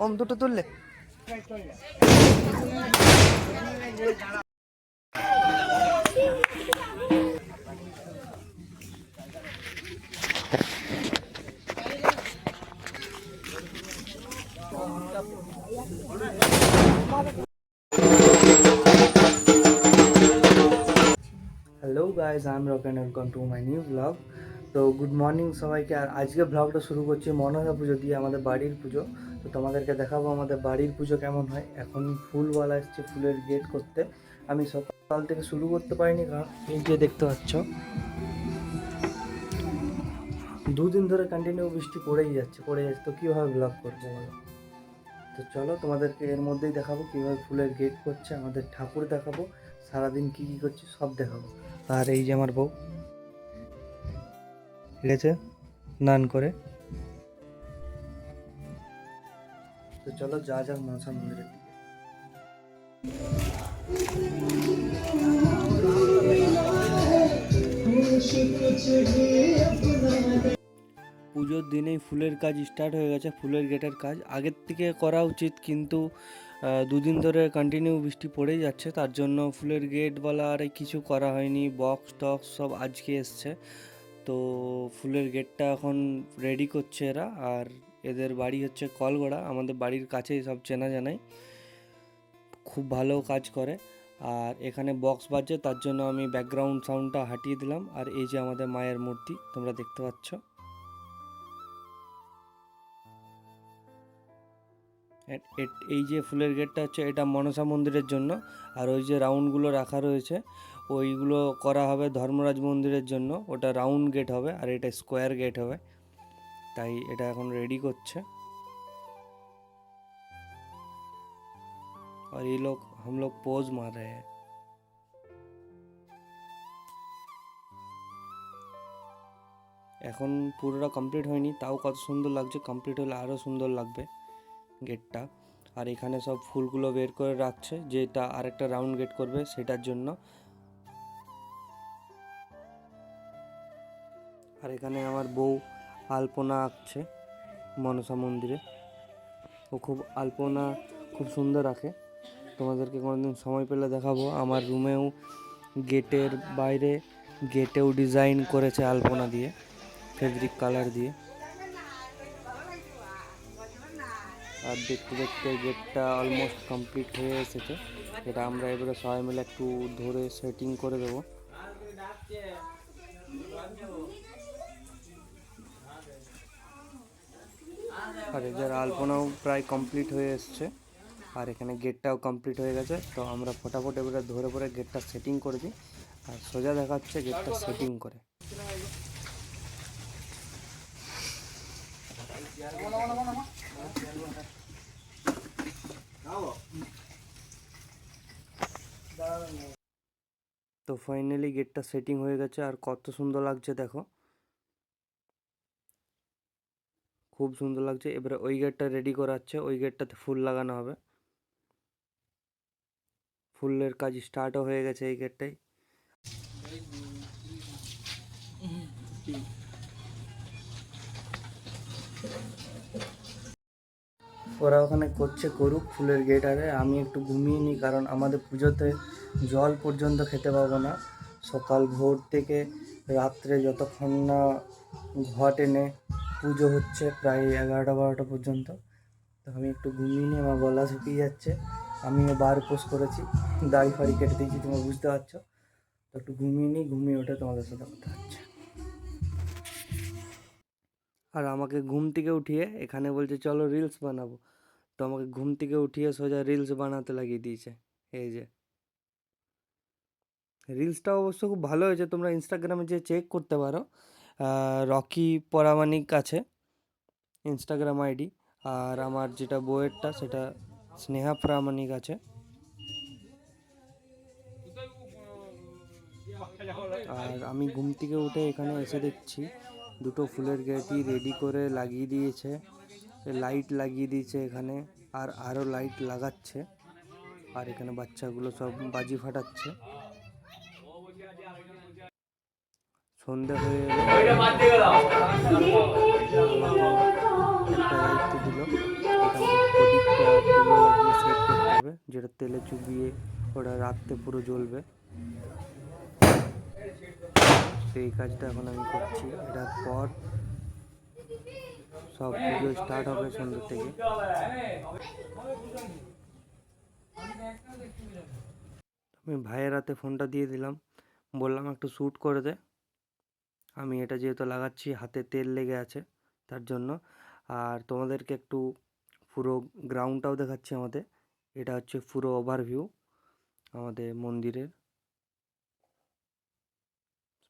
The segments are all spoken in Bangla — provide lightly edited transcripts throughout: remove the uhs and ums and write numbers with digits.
ওম দুটো তুললে hello guys, I am rock and welcome to my new blog. তো গুড মর্নিং সবাইকে। আর আজকে ব্লগটা শুরু করছি মনসা পুজো দিয়ে, আমাদের বাড়ির পুজো। তো তোমাদেরকে দেখাবো আমাদের বাড়ির পুজো কেমন হয়। এখন ফুলওয়ালা এসছে ফুলের গেট করতে। আমি সকাল থেকে শুরু করতে পারিনি, কারণ এই যে দেখতে পাচ্ছ দুদিন ধরে কন্টিনিউ বৃষ্টি পড়েই যাচ্ছে। তো কীভাবে ব্লগ করবো বলো? তো চলো তোমাদেরকে এর মধ্যেই দেখাবো কীভাবে ফুলের গেট করছে, আমাদের ঠাকুর দেখাবো, সারাদিন কী কী করছি সব দেখাবো। আর এই যে আমার বউ গেছে স্নান করে। তো চলো যা যাক মনসা মন্দিরের দিকে। পুজোর দিনেই ফুলের কাজ স্টার্ট হয়ে গেছে, ফুলের গেটের কাজ আগের থেকে করা উচিত, কিন্তু দুদিন ধরে কন্টিনিউ বৃষ্টি পড়েই যাচ্ছে, তার জন্য ফুলের গেট বলা আর কিছু করা হয়নি। বক্স টক্স সব আজকে এসছে। তো ফুলের গেটটা এখন রেডি করছে এরা। আর এদের বাড়ি হচ্ছে কলগড়া, আমাদের বাড়ির কাছেই, সব চেনা জানাই, খুব ভালো কাজ করে। আর এখানে বক্স বাজছে, তার জন্য আমি ব্যাকগ্রাউন্ড সাউন্ডটা হাটিয়ে দিলাম। আর এই যে আমাদের মায়ের মূর্তি তোমরা দেখতে পাচ্ছ। এই যে ফুলের গেটটা হচ্ছে এটা মনসা মন্দিরের জন্য। আর ওই যে রাউন্ডগুলো রাখা রয়েছে ওইগুলো করা হবে ধর্মরাজ মন্দিরের জন্য, ওটা রাউন্ড গেট হবে আর এটা স্কোয়ার গেট হবে। তাই এটা এখন রেডি করছে। और ये लोग हम लोग पोज मार रहे हैं। এখন পুরোটা কমপ্লিট হয়নি, তাও কত সুন্দর লাগছে। কমপ্লিট হলে আরও সুন্দর লাগবে গেটটা। আর এখানে সব ফুলগুলো বের করে রাখছে, যেটা আরেকটা রাউন্ড গেট করবে সেটার জন্য। আর এখানে আমার বউ আলপনা আঁকছে মনসা মন্দিরে। ও আলপনা খুব সুন্দর আঁকে। তোমাদেরকে কোনোদিন সময় পেলে দেখাবো। আমার রুমেও গেটের বাইরে গেটেও ডিজাইন করেছে আলপনা দিয়ে, ফেব্রিক কালার দিয়ে। আর দেখতে দেখতে গেটটা অলমোস্ট কমপ্লিট হয়ে এসেছে। এটা আমরা এবারে সবাই মিলে একটু ধরে সেটিং করে দেবো। আর এদের আলপনাও প্রায় কমপ্লিট হয়ে এসছে। আর এখানে গেটটাও কমপ্লিট হয়ে গেছে। তো আমরা ফটাফট এবারে ধরে পরে গেটটা সেটিং করে দিই। আর সোজা দেখাচ্ছে গেটটা সেটিং করে। তো ফাইনালি গেটটা সেটিং হয়ে গেছে। আর কত সুন্দর লাগছে দেখো, খুব সুন্দর লাগছে। এবারে ওই গেটটা রেডি করাচ্ছে, ওই গেটটাতে ফুল লাগানো হবে। ফুলের কাজ স্টার্টও হয়ে গেছে এই গেটটাই। ওরা ওখানে করছে করুক ফুলের গেট। আরে আমি একটু ঘুমিয়ে নিই, কারণ আমাদের পুজোতে জল পর্যন্ত খেতে পাবো না। সকাল ভোর থেকে রাত্রে যতক্ষণ না ঘট এনে পুজো হচ্ছে, প্রায় 11টা 12টা পর্যন্ত। তো আমি একটু ঘুমিয়ে নিই, আমার গলা শুকিয়ে যাচ্ছে। আমিও বার উপোস করেছি, দাড়ি ফাড়ি কেটে দিয়েছি, তোমরা বুঝতে পারছো। তো একটু ঘুমিয়ে নিই, ঘুমিয়ে ওঠে তোমাদের সাথে কথা হচ্ছে। আর আমাকে ঘুম থেকে উঠিয়ে এখানে বলছে চলো রিলস বানাবো। তো আমাকে ঘুম থেকে উঠিয়ে সোজা রিলস বানাতে লাগিয়ে দিয়েছে। এই যে রিলসটা অবশ্য খুব ভালো হয়েছে, তোমরা ইনস্টাগ্রামে যে চেক করতে পারো। রকি পরামানিক আছে ইনস্টাগ্রাম আইডি। আর আমার যেটা বইয়েরটা সেটা স্নেহা প্রামাণিক আছে। আর আমি ঘুম থেকে উঠে এখানে এসে দেখছি দুটো ফুলের গেটই রেডি করে লাগিয়ে দিয়েছে, লাইট লাগিয়ে দিয়েছে এখানে। আর আরও লাইট লাগাচ্ছে। আর এখানে বাচ্চাগুলো সব বাজি ফাটাচ্ছে। সন্ধ্যা হয়ে এলো, একটা দায়িত্ব দিল, এখানে প্রদীপটা তুলো লাগিয়ে সেট করতে হবে, যেটা তেলে চুবিয়ে ওটা রাত্রে পুরো জ্বলবে। তো এই কাজটা এখন আমি করছি। এটার পর সব পুজো স্টার্ট হবে সন্ধ্যে থেকে। আমি ভাইয়ের হাতে ফোনটা দিয়ে দিলাম, বললাম একটু শ্যুট করে দে। আমি এটা যেহেতু লাগাচ্ছি হাতে তেল লেগে আছে তার জন্য। আর তোমাদেরকে একটু পুরো গ্রাউন্ডটাও দেখাচ্ছি আমাদের। এটা হচ্ছে পুরো ওভারভিউ আমাদের মন্দিরের।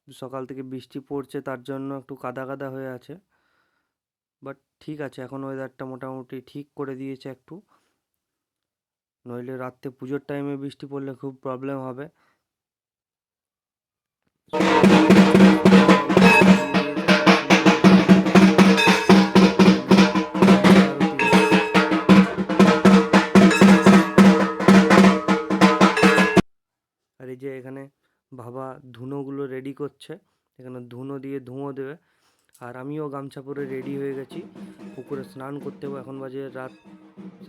সকাল থেকে বৃষ্টি পড়ছে তার জন্য একটু কাদা কাদা হয়ে আছে, বাট ঠিক আছে, এখন ওয়েদারটা মোটামুটি ঠিক করে দিয়েছে একটু। নইলে রাত্রে পুজোর টাইমে বৃষ্টি পড়লে খুব প্রবলেম হবে। আর এই যে এখানে বাবা ধুনোগুলো রেডি করছে, এখানে ধুনো দিয়ে ধুঁয়ো দেবে। আর আমিও গামছা পরে রেডি হয়ে গেছি, পুকুরে স্নান করতে হবে। এখন বাজে রাত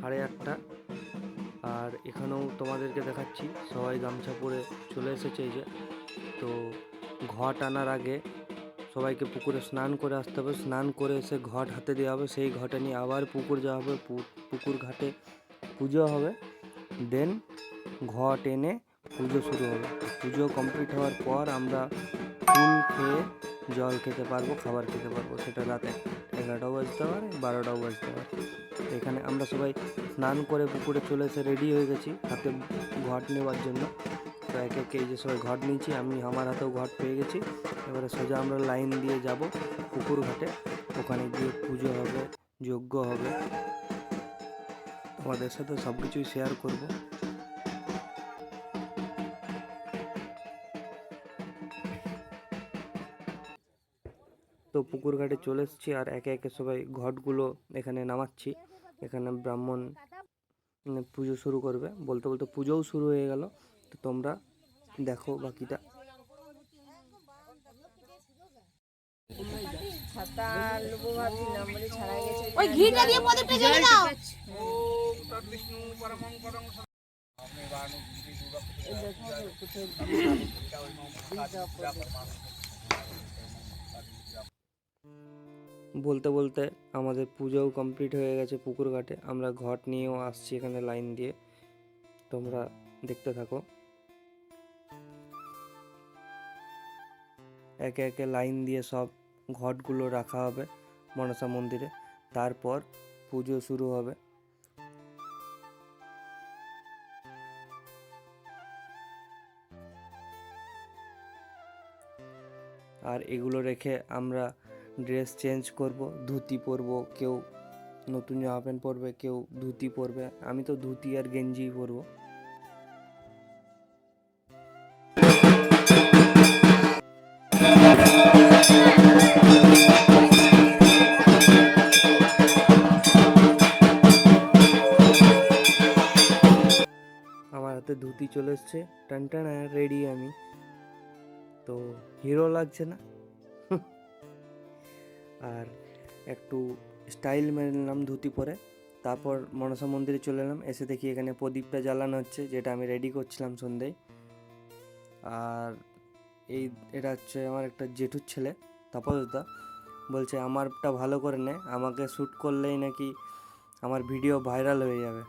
8:30। আর এখানেও তোমাদেরকে দেখাচ্ছি সবাই গামছা পরে চলে এসেছে। এই যে, তো ঘট আনার আগে সবাইকে পুকুরে স্নান করে আসতে হবে। স্নান করে এসে ঘট হাতে দেওয়া হবে, সেই ঘটে নিয়ে আবার পুকুর যাওয়া হবে, পুকুর ঘাটে পুজো হবে। দেন ঘট এনে পুজো শুরু হবে। পুজো কমপ্লিট হওয়ার পর আমরা ফুল খেয়ে জল খেতে পারবো, খাবার খেতে পারবো। সেটা রাতে 11টাও বাজতে পারে, 12টাও বাজতে পারে। এখানে আমরা সবাই স্নান করে পুকুরে চলে এসে রেডি হয়ে গেছি হাতে ঘট নেওয়ার জন্য। তো একে একে এই যে সবাই ঘট নিয়েছি, আমি আমার হাতেও ঘট পেয়ে গেছি। এবারে সোজা আমরা লাইন দিয়ে যাব পুকুর ঘাটে, ওখানে গিয়ে পুজো হবে, যজ্ঞ হবে। তোমাদের সাথে সব কিছুই শেয়ার করবো। তো পুকুর ঘাটে চলে এসেছি, আর একে একে সবাই ঘটগুলো এখানে নামাচ্ছি। এখানে ব্রাহ্মণ পুজো শুরু করবে, বলতে বলতে পুজোও শুরু হয়ে গেল। তো তোমরা দেখো বাকিটা। ওই ঘিটা দিয়ে প্রদীপটা জ্বেলে দাও। বলতে বলতে আমাদের পুজোও কমপ্লিট হয়ে গেছে পুকুর ঘাটে। আমরা ঘট নিয়েও আসছি এখানে লাইন দিয়ে, তোমরা দেখতে থাকো। একে একে লাইন দিয়ে সব ঘটগুলো রাখা হবে মনসা মন্দিরে, তারপর পুজো শুরু হবে। আর এগুলো রেখে আমরা ড্রেস চেঞ্জ করব, ধুতি পরবো, কেউ নতুন জামা প্যান্ট পরবে, কেউ ধুতি পরবে। আমি তো ধুতি আর গেঞ্জি পরবো। আমার হাতে ধুতি চলে এসছে, টান রেডি আমি। তো হিরো লাগছে না? আর একটু স্টাইল মেরে নিলাম ধুতি পরে। তারপর মনসা মন্দিরে চলে এলাম, এসে দেখি এখানে প্রদীপটা জ্বালানো হচ্ছে, যেটা আমি রেডি করছিলাম সন্ধ্যায়। আর এটা হচ্ছে আমার একটা জেঠুর ছেলে তপসদা, বলছে আমারটা ভালো করে নে, আমাকে শ্যুট করলেই নাকি আমার ভিডিও ভাইরাল হয়ে যাবে।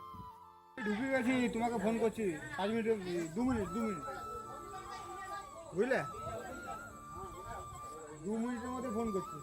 ঢুকে গেছি, তোমাকে ফোন করছি 5 মিনিট, 2 মিনিট বুঝলে, 2 মিনিটের মধ্যে ফোন করছি।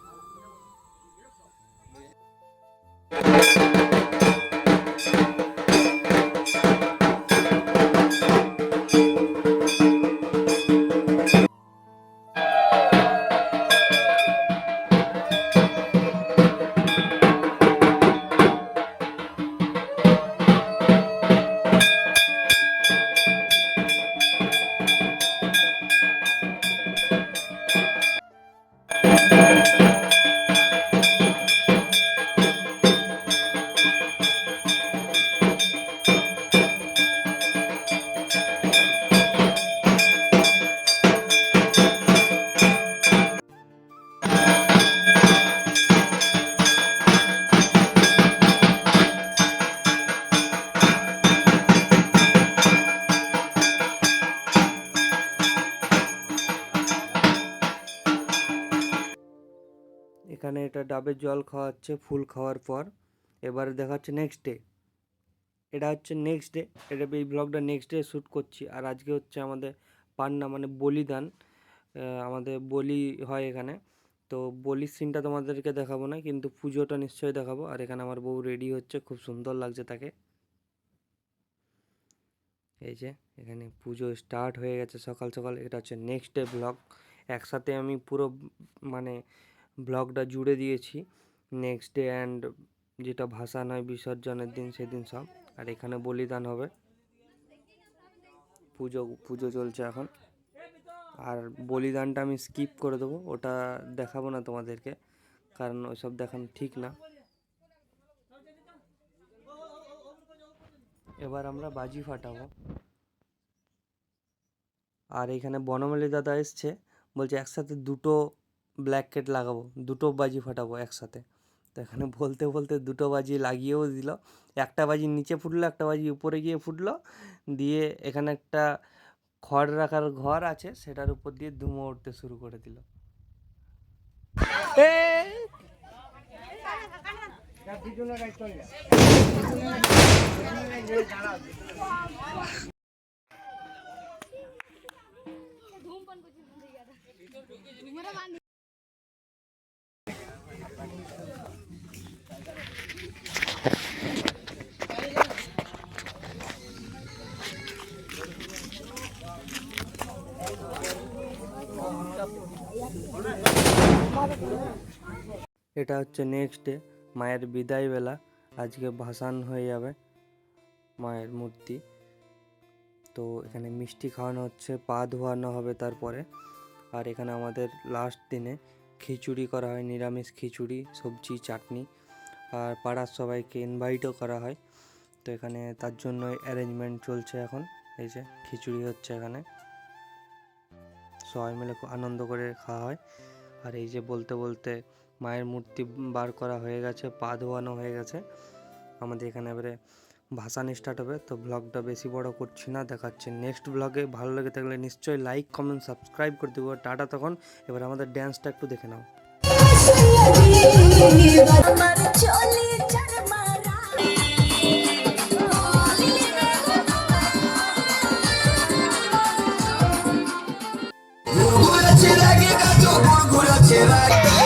এখানে এটা ডাবের জল খাওয়াচ্ছে ফুল খাওয়ার পর। এবারে দেখাচ্ছে নেক্সট ডে। এটা হচ্ছে নেক্সট ডে, এটা এই ব্লগটা নেক্সট ডে শ্যুট করছি। আর আজকে হচ্ছে আমাদের পান্না মানে বলিদান, আমাদের বলি হয় এখানে। তো বলির সিনটা তোমাদেরকে দেখাবো না, কিন্তু পুজোটা নিশ্চয়ই দেখাবো। আর এখানে আমার বউ রেডি হচ্ছে, খুব সুন্দর লাগছে তাকে। এই যে এখানে পুজো স্টার্ট হয়ে গেছে সকাল সকাল। এটা হচ্ছে নেক্সট ডে ব্লগ, একসাথে আমি পুরো মানে ব্লগটা জুড়ে দিয়েছি। নেক্সট ডে অ্যান্ড যেটা ভাসান হয় বিসর্জনের দিন সেদিন সব। আর এখানে বলিদান হবে, পুজো পুজো চলছে এখন। আর বলিদানটা আমি স্কিপ করে দেবো, ওটা দেখাবো না তোমাদেরকে, কারণ ওইসব দেখানো ঠিক না। এবার আমরা বাজি ফাটাবো। আর এখানে বনমালী দাদা এসছে, বলছে একসাথে দুটো ব্ল্যাক কেট লাগাবো, দুটো বাজি ফাটাবো একসাথে। তো এখানে বলতে বলতে দুটো বাজি লাগিয়েও দিল। একটা বাজি নিচে ফুটলো, একটা বাজি উপরে গিয়ে ফুটলো, দিয়ে এখানে একটা খড় রাখার ঘর আছে, সেটার উপর দিয়ে ধুমো উঠতে শুরু করে দিল। এটা হচ্ছে নেক্সট ডে, মায়ের বিদায় বেলা। আজকে ভাসান হয়ে যাবে মায়ের মূর্তি। তো এখানে মিষ্টি খাওয়ানো হচ্ছে, পা ধোয়ানো হবে তারপরে। আর এখানে আমাদের লাস্ট দিনে খিচুড়ি করা হয়, নিরামিষ খিচুড়ি, সবজি, চাটনি। আর পাড়ার সবাইকে ইনভাইটও করা হয়। তো এখানে তার জন্য অ্যারেঞ্জমেন্ট চলছে এখন। এই যে খিচুড়ি হচ্ছে এখানে, সবাই মিলে খুব আনন্দ করে খাওয়া হয়। আর এই যে বলতে বলতে মায়ের মূর্তি বার করা হয়ে গেছে, পা ধোয়ানো হয়ে গেছে। আমাদের এখানে এবারে ভাসান স্টার্ট হবে। তো ব্লগটা বেশি বড় করছি না, দেখাচ্ছি নেক্সট ব্লগে। ভালো লেগে থাকলে নিশ্চয়ই লাইক কমেন্ট সাবস্ক্রাইব করে দেবো। টাটা তখন। এবার আমাদের ড্যান্সটা একটু দেখে নাও। ঘুরাচ্ছে রাগে গাছ ঘুরাচ্ছে রাগে